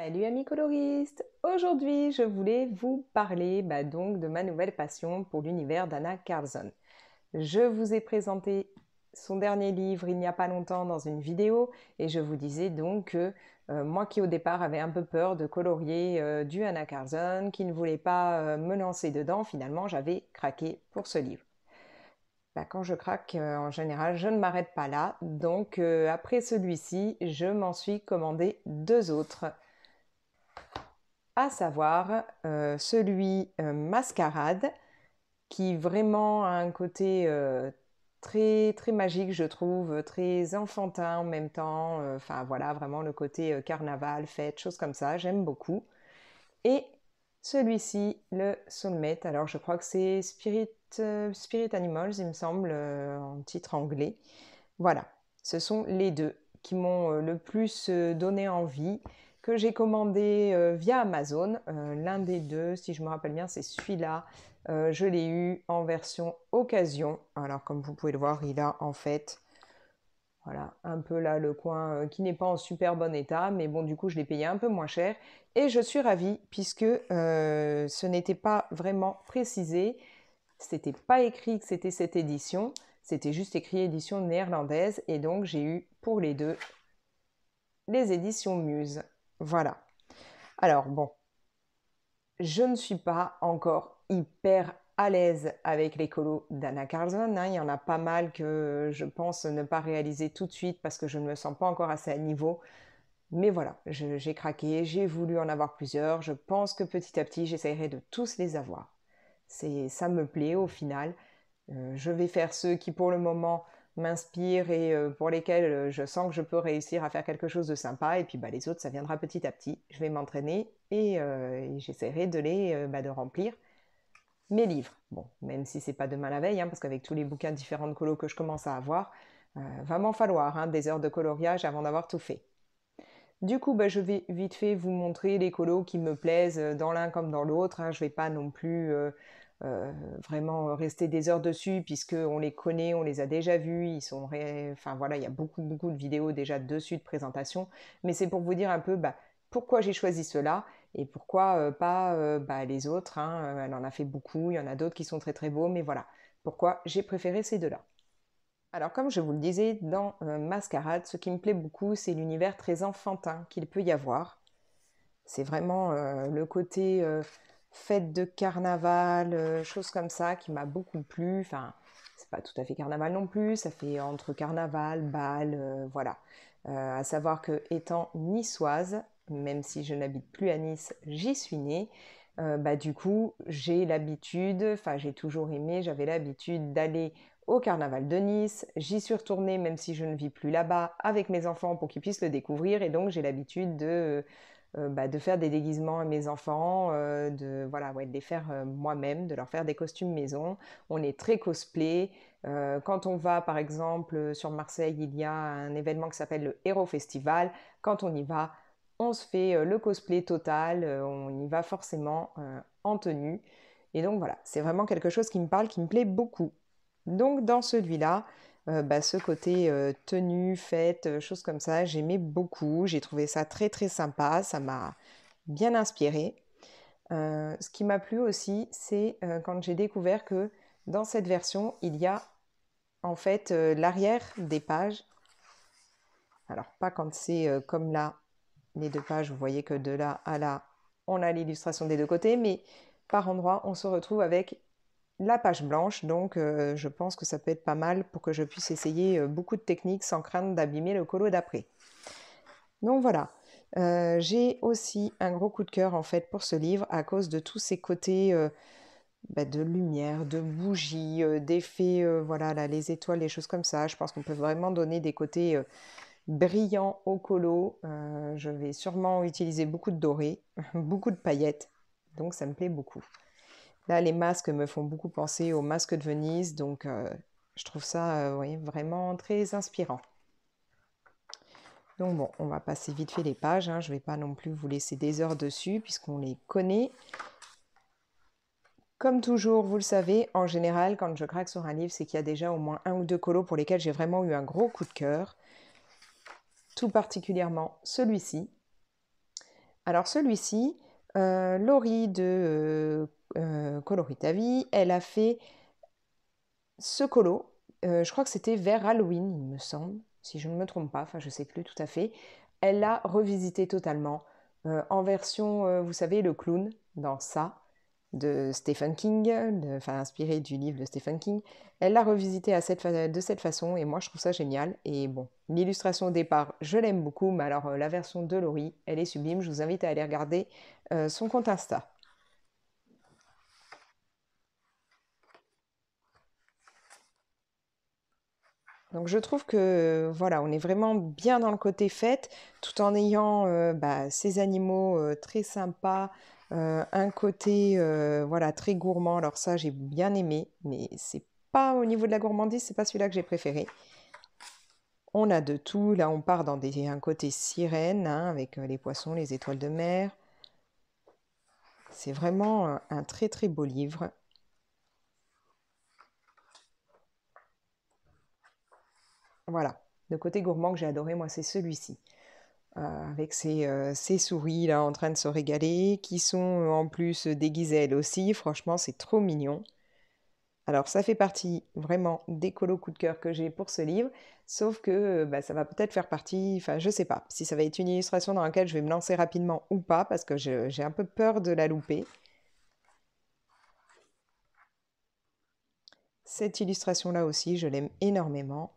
Salut amis coloristes! Aujourd'hui, je voulais vous parler donc de ma nouvelle passion pour l'univers d'Anna Carlson. Je vous ai présenté son dernier livre il n'y a pas longtemps dans une vidéo et je vous disais donc que moi qui au départ avait un peu peur de colorier du Anna Carlson, qui ne voulait pas me lancer dedans, finalement j'avais craqué pour ce livre. Quand je craque, en général, je ne m'arrête pas là. Donc après celui-ci, je m'en suis commandé deux autres, à savoir celui Mascarade, qui vraiment a un côté très, très magique, je trouve, très enfantin en même temps. Enfin voilà, vraiment le côté carnaval, fête, choses comme ça, j'aime beaucoup. Et celui-ci, le Soulmate, alors je crois que c'est Spirit Animals, il me semble, en titre anglais. Voilà, ce sont les deux qui m'ont le plus donné envie, que j'ai commandé via Amazon. L'un des deux, si je me rappelle bien, c'est celui-là. Je l'ai eu en version occasion. Alors comme vous pouvez le voir, il a en fait, voilà, un peu là le coin qui n'est pas en super bon état, mais bon, du coup, je l'ai payé un peu moins cher. Et je suis ravie puisque ce n'était pas vraiment précisé, c'était pas écrit que c'était cette édition, c'était juste écrit édition néerlandaise, et donc j'ai eu pour les deux les éditions Muse. Voilà. Alors bon, je ne suis pas encore hyper à l'aise avec les colos d'Anna Carlson, hein. Il y en a pas mal que je pense ne pas réaliser tout de suite parce que je ne me sens pas encore assez à niveau. Mais voilà, j'ai craqué, j'ai voulu en avoir plusieurs. Je pense que petit à petit, j'essaierai de tous les avoir. Ça me plaît au final. Je vais faire ceux qui pour le moment m'inspirent et pour lesquels je sens que je peux réussir à faire quelque chose de sympa. Et puis les autres, ça viendra petit à petit. Je vais m'entraîner et j'essaierai de remplir mes livres. Bon, même si c'est pas demain la veille, hein, parce qu'avec tous les bouquins différents de colo que je commence à avoir, va m'en falloir hein, des heures de coloriage avant d'avoir tout fait. Du coup, je vais vite fait vous montrer les colos qui me plaisent dans l'un comme dans l'autre, hein. Je vais pas non plus vraiment rester des heures dessus puisqu'on les connaît, on les a déjà vus, enfin voilà, il y a beaucoup beaucoup de vidéos déjà dessus de présentation, mais c'est pour vous dire un peu pourquoi j'ai choisi cela et pourquoi pas les autres, hein. Elle en a fait beaucoup, il y en a d'autres qui sont très très beaux, mais voilà, pourquoi j'ai préféré ces deux-là. Alors, comme je vous le disais, dans Mascarade, ce qui me plaît beaucoup, c'est l'univers très enfantin qu'il peut y avoir. C'est vraiment le côté fête de carnaval, choses comme ça, qui m'a beaucoup plu. Enfin, c'est pas tout à fait carnaval non plus, ça fait entre carnaval, bal, voilà. À savoir que, étant niçoise, même si je n'habite plus à Nice, j'y suis née. Du coup, j'ai l'habitude, enfin j'ai toujours aimé, j'avais l'habitude d'aller au carnaval de Nice. J'y suis retournée, même si je ne vis plus là-bas, avec mes enfants pour qu'ils puissent le découvrir. Et donc j'ai l'habitude de faire des déguisements à mes enfants, voilà, ouais, de les faire moi-même, de leur faire des costumes maison. On est très cosplay. Quand on va, par exemple, sur Marseille, il y a un événement qui s'appelle le Hero Festival. Quand on y va, on se fait le cosplay total, on y va forcément en tenue. Et donc voilà, c'est vraiment quelque chose qui me parle, qui me plaît beaucoup. Donc dans celui-là, ce côté tenue, fête, choses comme ça, j'aimais beaucoup. J'ai trouvé ça très très sympa, ça m'a bien inspiré. Ce qui m'a plu aussi, c'est quand j'ai découvert que dans cette version, il y a en fait l'arrière des pages. Alors pas quand c'est comme là, les deux pages, vous voyez que de là à là, on a l'illustration des deux côtés, mais par endroits, on se retrouve avec la page blanche, donc je pense que ça peut être pas mal pour que je puisse essayer beaucoup de techniques sans craindre d'abîmer le colo d'après. Donc voilà, j'ai aussi un gros coup de cœur en fait pour ce livre à cause de tous ces côtés de lumière, de bougies, d'effets, voilà, là, les étoiles, les choses comme ça. Je pense qu'on peut vraiment donner des côtés brillants au colo. Je vais sûrement utiliser beaucoup de doré, beaucoup de paillettes, donc ça me plaît beaucoup. Là, les masques me font beaucoup penser aux masques de Venise, donc je trouve ça oui, vraiment très inspirant. Donc bon, on va passer vite fait les pages, hein. Je ne vais pas non plus vous laisser des heures dessus puisqu'on les connaît. Comme toujours, vous le savez, en général, quand je craque sur un livre, c'est qu'il y a déjà au moins un ou deux colos pour lesquels j'ai vraiment eu un gros coup de cœur. Tout particulièrement celui-ci. Alors celui-ci, Laurie de Coloris ta vie, elle a fait ce colo. Je crois que c'était vers Halloween, il me semble, si je ne me trompe pas, enfin je sais plus tout à fait. Elle l'a revisité totalement, en version, vous savez, le clown dans ça, de Stephen King, enfin inspiré du livre de Stephen King. Elle l'a revisité de cette façon et moi je trouve ça génial. Et bon, l'illustration au départ, je l'aime beaucoup, mais alors la version de Laurie, elle est sublime. Je vous invite à aller regarder son compte Insta. Donc je trouve que voilà, on est vraiment bien dans le côté fête, tout en ayant ces animaux très sympas, un côté voilà très gourmand. Alors ça, j'ai bien aimé, mais c'est pas au niveau de la gourmandise, c'est pas celui-là que j'ai préféré. On a de tout. Là, on part dans un côté sirène, hein, avec les poissons, les étoiles de mer. C'est vraiment un très très beau livre. Voilà. Le côté gourmand que j'ai adoré, moi, c'est celui-ci. Avec ces souris là en train de se régaler, qui sont en plus déguisées elles aussi. Franchement, c'est trop mignon. Alors, ça fait partie vraiment des colos coup de cœur que j'ai pour ce livre, sauf que bah, ça va peut-être faire partie, enfin, je sais pas si ça va être une illustration dans laquelle je vais me lancer rapidement ou pas, parce que j'ai un peu peur de la louper. Cette illustration-là aussi, je l'aime énormément,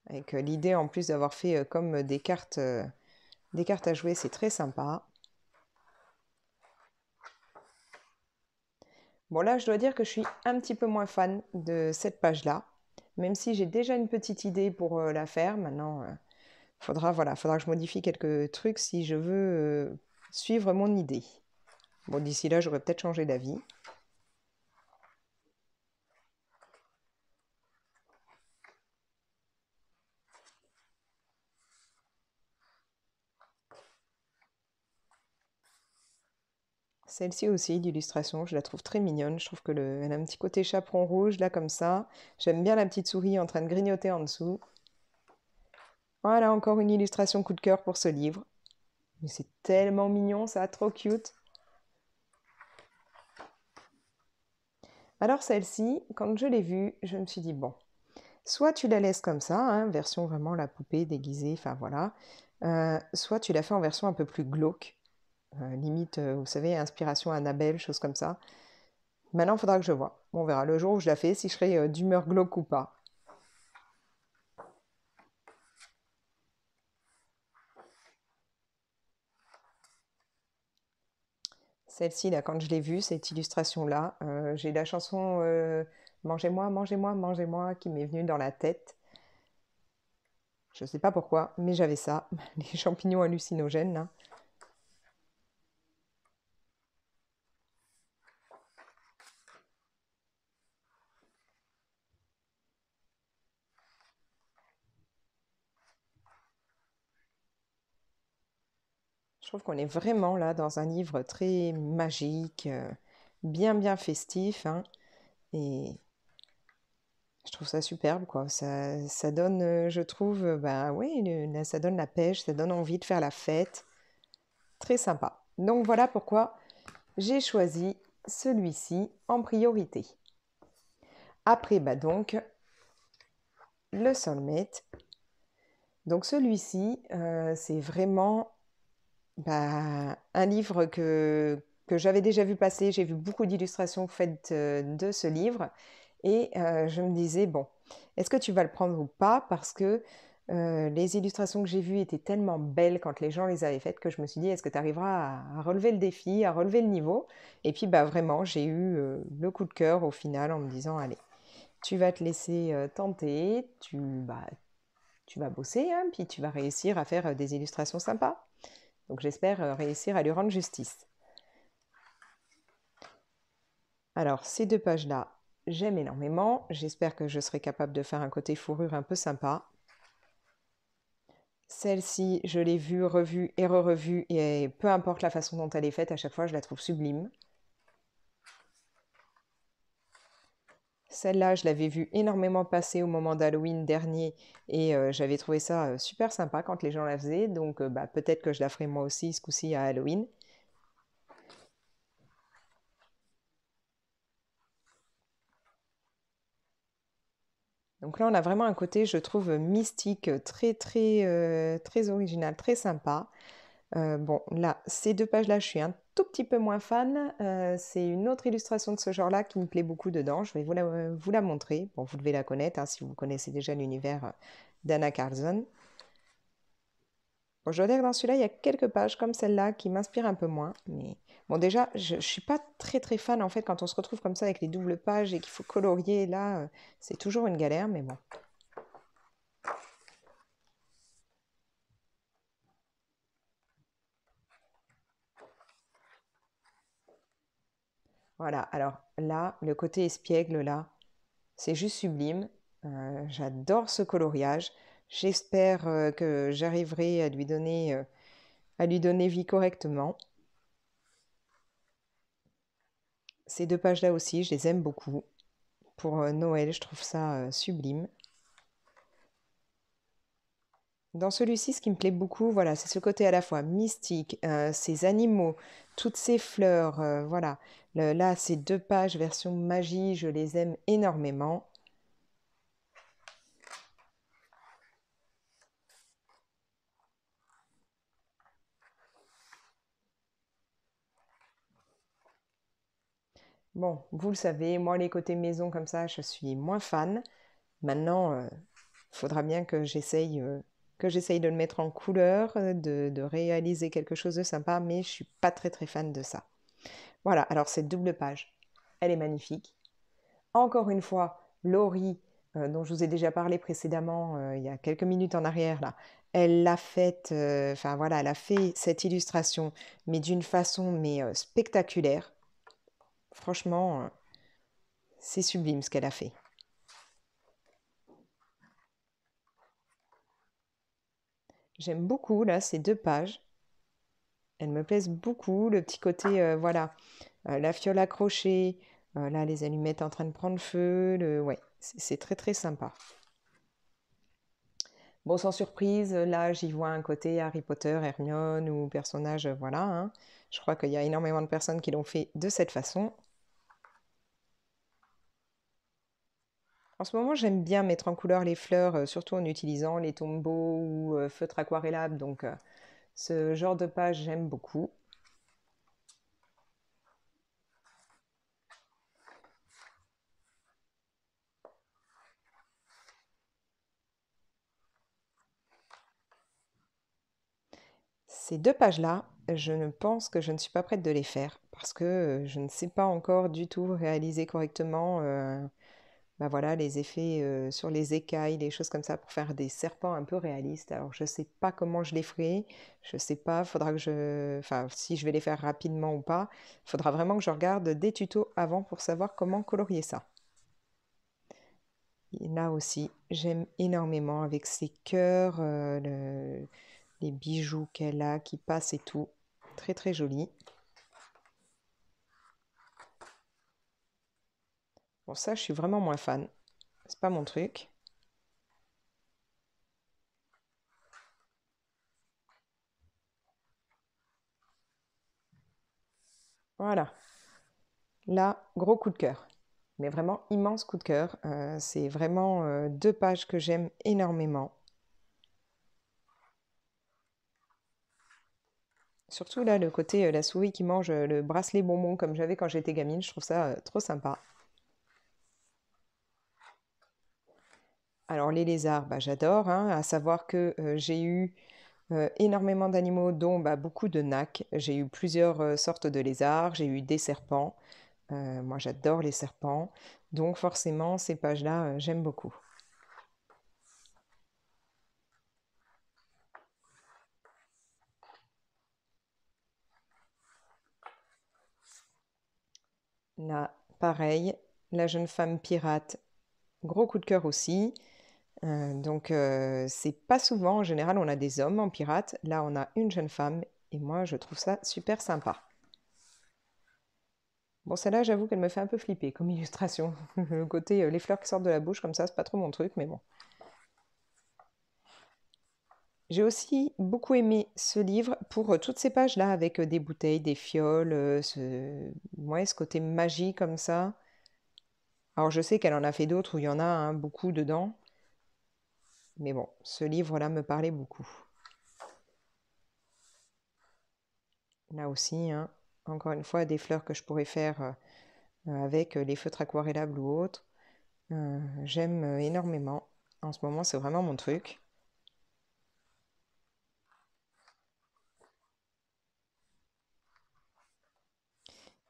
avec l'idée en plus d'avoir fait comme des cartes à jouer, c'est très sympa. Bon là, je dois dire que je suis un petit peu moins fan de cette page-là, même si j'ai déjà une petite idée pour la faire. Maintenant, faudra que je modifie quelques trucs si je veux suivre mon idée. Bon, d'ici là, j'aurais peut-être changé d'avis. Celle-ci aussi, l'illustration, je la trouve très mignonne. Je trouve elle a un petit côté chaperon rouge, là, comme ça. J'aime bien la petite souris en train de grignoter en dessous. Voilà, encore une illustration coup de cœur pour ce livre. Mais c'est tellement mignon, ça, trop cute. Alors celle-ci, quand je l'ai vue, je me suis dit, bon, soit tu la laisses comme ça, hein, version vraiment la poupée déguisée, enfin voilà, soit tu la fais en version un peu plus glauque, limite, vous savez, inspiration Annabelle, chose comme ça. Maintenant, il faudra que je vois. On verra le jour où je la fais, si je serai d'humeur glauque ou pas. Celle-ci, là, quand je l'ai vue, cette illustration-là, j'ai la chanson Mangez-moi, mangez-moi, mangez-moi qui m'est venue dans la tête. Je ne sais pas pourquoi, mais j'avais ça, les champignons hallucinogènes, là. Je trouve qu'on est vraiment là dans un livre très magique, bien bien festif, hein, et je trouve ça superbe, quoi. Ça donne, je trouve, bah oui, là, ça donne la pêche, ça donne envie de faire la fête. Très sympa. Donc voilà pourquoi j'ai choisi celui-ci en priorité. Après, bah donc, le Soulmate. Donc celui-ci, c'est vraiment un livre que j'avais déjà vu passer. J'ai vu beaucoup d'illustrations faites de ce livre. Et je me disais, bon, est-ce que tu vas le prendre ou pas? Parce que les illustrations que j'ai vues étaient tellement belles quand les gens les avaient faites que je me suis dit, est-ce que tu arriveras à relever le défi, à relever le niveau? Et puis, bah, vraiment, j'ai eu le coup de cœur au final en me disant, allez, tu vas te laisser tenter, tu vas bosser, hein, puis tu vas réussir à faire des illustrations sympas. Donc j'espère réussir à lui rendre justice. Alors, ces deux pages-là, j'aime énormément. J'espère que je serai capable de faire un côté fourrure un peu sympa. Celle-ci, je l'ai vue, revue et re-revue, et peu importe la façon dont elle est faite, à chaque fois, je la trouve sublime. Celle-là, je l'avais vue énormément passer au moment d'Halloween dernier et j'avais trouvé ça super sympa quand les gens la faisaient. Donc bah, peut-être que je la ferai moi aussi ce coup-ci à Halloween. Donc là, on a vraiment un côté, je trouve, mystique, très original, très sympa. Bon, là, ces deux pages-là, je suis un tout petit peu moins fan. C'est une autre illustration de ce genre-là qui me plaît beaucoup dedans. Je vais vous la montrer. Bon, vous devez la connaître hein, si vous connaissez déjà l'univers d'Anna Carlson. Bon, je dois dire que dans celui-là, il y a quelques pages comme celle-là qui m'inspirent un peu moins. Mais bon, déjà, je ne suis pas très fan en fait quand on se retrouve comme ça avec les doubles pages et qu'il faut colorier. Là, c'est toujours une galère, mais bon. Voilà, alors là, le côté espiègle, là, c'est juste sublime. J'adore ce coloriage. J'espère que j'arriverai à lui donner vie correctement. Ces deux pages-là aussi, je les aime beaucoup. Pour Noël, je trouve ça sublime. Dans celui-ci, ce qui me plaît beaucoup, voilà, c'est ce côté à la fois mystique, ces animaux, toutes ces fleurs, voilà. Là, ces deux pages version magie, je les aime énormément. Bon, vous le savez, moi, les côtés maison comme ça, je suis moins fan. Maintenant, il faudra bien que j'essaye de le mettre en couleur, de réaliser quelque chose de sympa, mais je suis pas très fan de ça. Voilà, alors cette double page, elle est magnifique. Encore une fois, Laurie, dont je vous ai déjà parlé précédemment, il y a quelques minutes en arrière, là, elle l'a faite, enfin voilà, elle a fait cette illustration, mais d'une façon spectaculaire. Franchement, c'est sublime ce qu'elle a fait. J'aime beaucoup là ces deux pages. Elles me plaisent beaucoup. Le petit côté, voilà, la fiole accrochée, là les allumettes en train de prendre feu. Ouais, c'est très sympa. Bon, sans surprise, là j'y vois un côté Harry Potter, Hermione ou personnage, voilà, hein. Je crois qu'il y a énormément de personnes qui l'ont fait de cette façon. En ce moment, j'aime bien mettre en couleur les fleurs, surtout en utilisant les tombeaux ou feutres aquarellables. Donc, ce genre de page, j'aime beaucoup. Ces deux pages-là, je ne pense que je ne suis pas prête de les faire parce que je ne sais pas encore du tout réaliser correctement bah voilà, les effets sur les écailles, des choses comme ça pour faire des serpents un peu réalistes. Alors je ne sais pas comment je les ferai, je ne sais pas, faudra que enfin si je vais les faire rapidement ou pas, il faudra vraiment que je regarde des tutos avant pour savoir comment colorier ça. Et là aussi, j'aime énormément avec ces cœurs, les bijoux qu'elle a qui passent et tout. Très joli. Bon, ça, je suis vraiment moins fan. C'est pas mon truc. Voilà. Là, gros coup de cœur. Mais vraiment immense coup de cœur. C'est vraiment deux pages que j'aime énormément. Surtout là, le côté la souris qui mange le bracelet bonbon comme j'avais quand j'étais gamine, je trouve ça trop sympa. Alors les lézards, bah, j'adore, hein, à savoir que j'ai eu énormément d'animaux, dont bah, beaucoup de nacs. J'ai eu plusieurs sortes de lézards, j'ai eu des serpents. Moi, j'adore les serpents. Donc forcément, ces pages-là, j'aime beaucoup. Là, pareil, la jeune femme pirate, gros coup de cœur aussi. Donc, c'est pas souvent, en général, on a des hommes en pirate. Là, on a une jeune femme et moi, je trouve ça super sympa. Bon, celle-là, j'avoue qu'elle me fait un peu flipper comme illustration. Le côté, les fleurs qui sortent de la bouche comme ça, c'est pas trop mon truc, mais bon. J'ai aussi beaucoup aimé ce livre pour toutes ces pages-là avec des bouteilles, des fioles, ouais, ce côté magie comme ça. Alors je sais qu'elle en a fait d'autres où il y en a hein, beaucoup dedans, mais bon, ce livre-là me parlait beaucoup. Là aussi, hein, encore une fois, des fleurs que je pourrais faire avec les feutres aquarellables ou autres. J'aime énormément. En ce moment, c'est vraiment mon truc.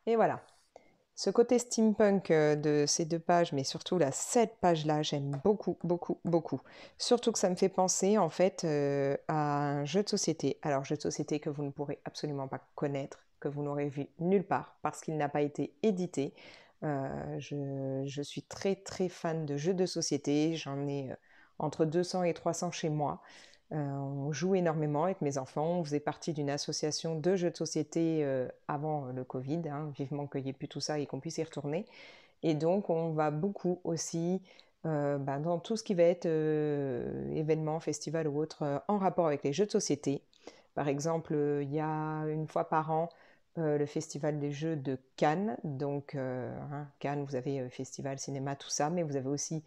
Et voilà. Ce côté steampunk de ces deux pages, mais surtout la cette page-là, j'aime beaucoup, beaucoup, beaucoup. Surtout que ça me fait penser en fait à un jeu de société. Alors, jeu de société que vous ne pourrez absolument pas connaître, que vous n'aurez vu nulle part parce qu'il n'a pas été édité. Je suis très, très fan de jeux de société. J'en ai entre 200 et 300 chez moi. On joue énormément avec mes enfants. On faisait partie d'une association de jeux de société avant le Covid, hein, vivement qu'il n'y ait plus tout ça et qu'on puisse y retourner. Et donc, on va beaucoup aussi dans tout ce qui va être événement, festival ou autre en rapport avec les jeux de société. Par exemple, il y a une fois par an le festival des jeux de Cannes. Donc, hein, Cannes, vous avez festival, cinéma, tout ça, mais vous avez aussi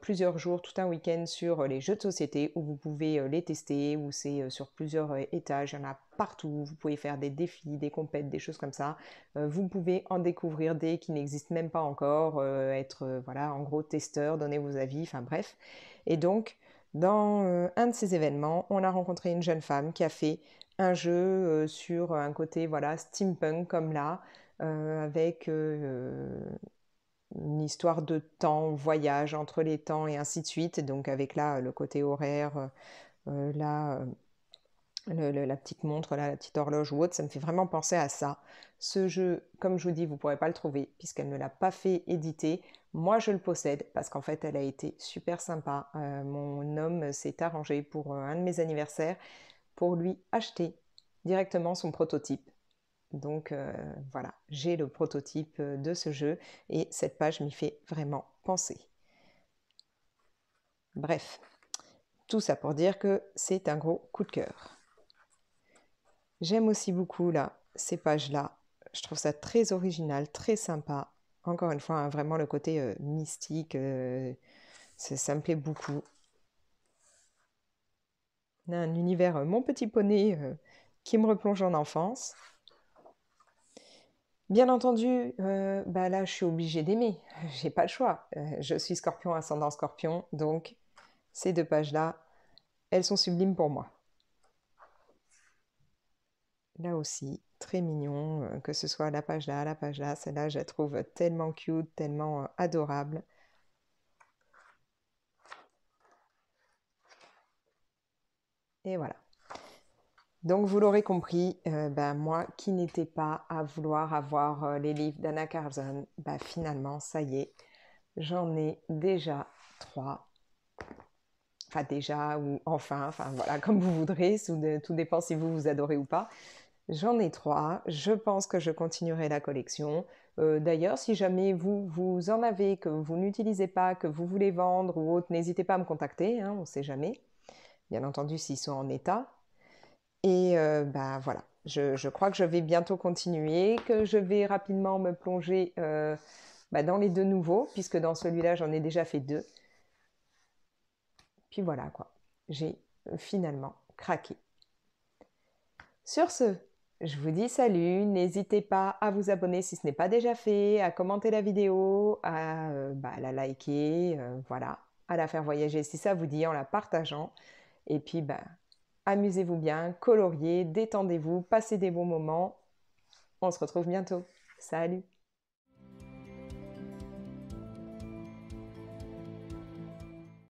plusieurs jours, tout un week-end sur les jeux de société où vous pouvez les tester, où c'est sur plusieurs étages, il y en a partout, vous pouvez faire des défis, des compètes, des choses comme ça. Vous pouvez en découvrir des qui n'existent même pas encore, être voilà, en gros testeur, donner vos avis, enfin bref. Et donc, dans un de ces événements, on a rencontré une jeune femme qui a fait un jeu sur un côté voilà steampunk comme là, avec une histoire de temps, voyage entre les temps et ainsi de suite. Donc avec là le côté horaire, là la petite montre, là, la petite horloge ou autre, ça me fait vraiment penser à ça. Ce jeu, comme je vous dis, vous ne pourrez pas le trouver puisqu'elle ne l'a pas fait éditer. Moi, je le possède parce qu'en fait, elle a été super sympa. Mon homme s'est arrangé pour un de mes anniversaires pour lui acheter directement son prototype. Donc voilà, j'ai le prototype de ce jeu et cette page m'y fait vraiment penser. Bref, tout ça pour dire que c'est un gros coup de cœur. J'aime aussi beaucoup là, ces pages-là. Je trouve ça très original, très sympa. Encore une fois, hein, vraiment le côté mystique, ça me plaît beaucoup. Un univers Mon Petit Poney qui me replonge en enfance. Bien entendu, bah là, je suis obligée d'aimer. J'ai pas le choix. Je suis Scorpion, ascendant Scorpion, donc ces deux pages-là, elles sont sublimes pour moi. Là aussi, très mignon, que ce soit la page là, celle-là, je la trouve tellement cute, tellement adorable. Et voilà. Donc vous l'aurez compris, ben, moi qui n'étais pas à vouloir avoir les livres d'Anna Carlson, ben, finalement, ça y est, j'en ai déjà trois. Enfin déjà ou enfin voilà, comme vous voudrez, tout dépend si vous vous adorez ou pas. J'en ai trois, je pense que je continuerai la collection. D'ailleurs, si jamais vous en avez, que vous n'utilisez pas, que vous voulez vendre ou autre, n'hésitez pas à me contacter, hein, on ne sait jamais. Bien entendu, s'ils sont en état. Et bah voilà, je crois que je vais bientôt continuer, que je vais rapidement me plonger bah, dans les deux nouveaux, puisque dans celui-là, j'en ai déjà fait deux. Puis voilà quoi, j'ai finalement craqué. Sur ce, je vous dis salut, n'hésitez pas à vous abonner si ce n'est pas déjà fait, à commenter la vidéo, à bah, la liker, voilà, à la faire voyager si ça vous dit en la partageant. Et puis bah, amusez-vous bien, coloriez, détendez-vous, passez des bons moments. On se retrouve bientôt. Salut!